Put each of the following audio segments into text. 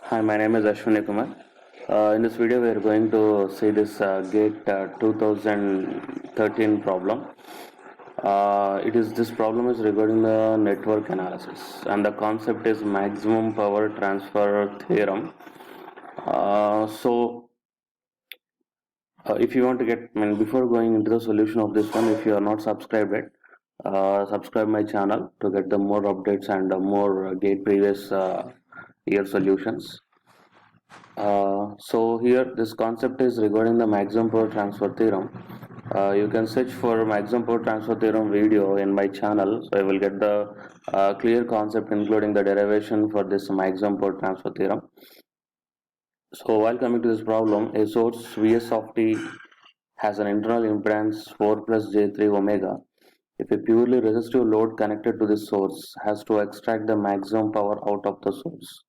Hi, my name is Ashwini Kumar. In this video, we are going to see this GATE 2013 problem. This problem is regarding the network analysis, and the concept is maximum power transfer theorem. If you want to get, before going into the solution of this one, if you are not subscribed yet, subscribe my channel to get the more updates and more GATE previous year solutions. So here this concept is regarding the maximum power transfer theorem. You can search for maximum power transfer theorem video in my channel, so I will get the clear concept including the derivation for this maximum power transfer theorem. So while coming to this problem, a source Vs of t has an internal impedance 4 plus j3 omega. If a purely resistive load connected to this source has to extract the maximum power out of the source,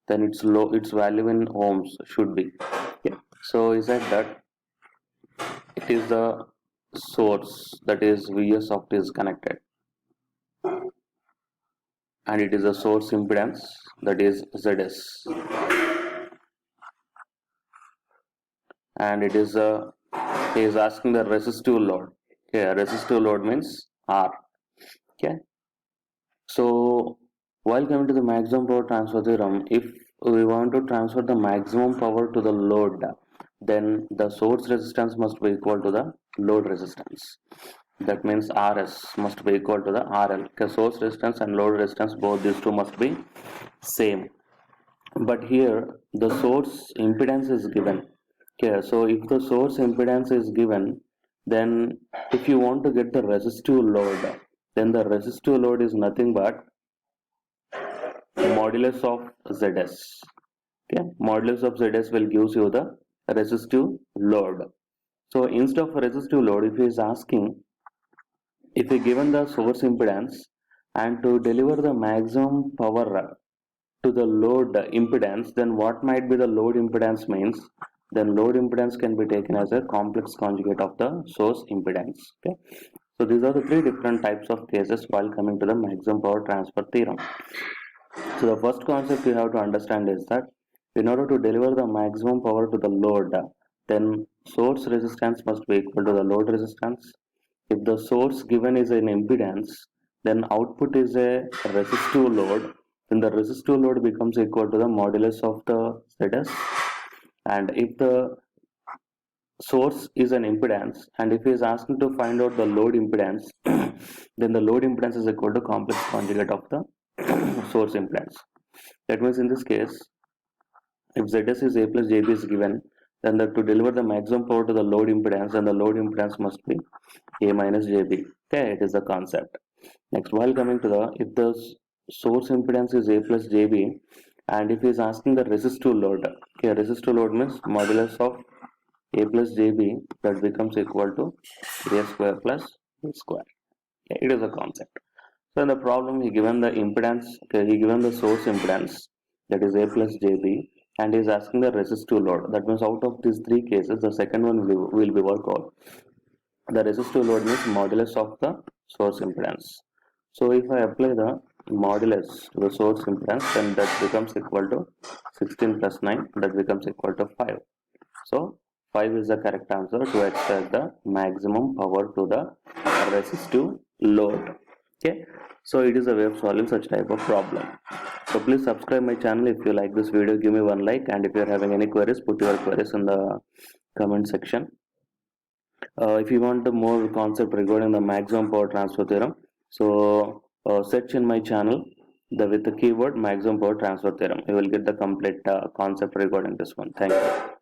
then its value in ohms should be. Yeah. So he said that it is the source that is Vs of t is connected, and it is a source impedance that is Zs, and it is he is asking the resistive load. Okay, resistive load means R. Okay. So while coming to the maximum power transfer theorem, if we want to transfer the maximum power to the load, then the source resistance must be equal to the load resistance. That means Rs must be equal to the RL. Okay, source resistance and load resistance, both these two must be same. But here the source impedance is given. Okay, so if the source impedance is given, then if you want to get the resistive load, then the resistive load is nothing but modulus of Zs. Okay, modulus of Zs will gives you the resistive load. So instead of resistive load, if he is asking, if we given the source impedance and to deliver the maximum power to the load impedance, then what might be the load impedance means, then load impedance can be taken as a complex conjugate of the source impedance. Okay, so these are the three different types of cases while coming to the maximum power transfer theorem. So the first concept you have to understand is that in order to deliver the maximum power to the load, then source resistance must be equal to the load resistance. If the source given is an impedance, then output is a resistive load. Then the resistive load becomes equal to the modulus of the Zs. And if the source is an impedance, and if he is asking to find out the load impedance, then the load impedance is equal to complex conjugate of the source impedance. That means in this case, if Zs is A plus Jb is given, then to deliver the maximum power to the load impedance, then the load impedance must be A minus Jb. Okay, it is the concept. Next, while coming to the, if the source impedance is A plus Jb, and if he is asking the resistive load, okay, resistive load means modulus of A plus Jb, that becomes equal to A square plus B square. Okay, it is a concept. So in the problem, he given the impedance, okay, he given the source impedance, that is A plus Jb, and he is asking the resistive load. That means out of these three cases, the second one will be work out. The resistive load means modulus of the source impedance. So if I apply the modulus to the source impedance, then that becomes equal to 16 plus 9, that becomes equal to 5. So 5 is the correct answer to extract the maximum power to the resistive load. Okay, so it is a way of solving such type of problem. So please subscribe my channel if you like this video, give me one like, and if you are having any queries, put your queries in the comment section. If you want more concept regarding the maximum power transfer theorem, so search in my channel with the keyword maximum power transfer theorem. You will get the complete concept regarding this one. Thank you.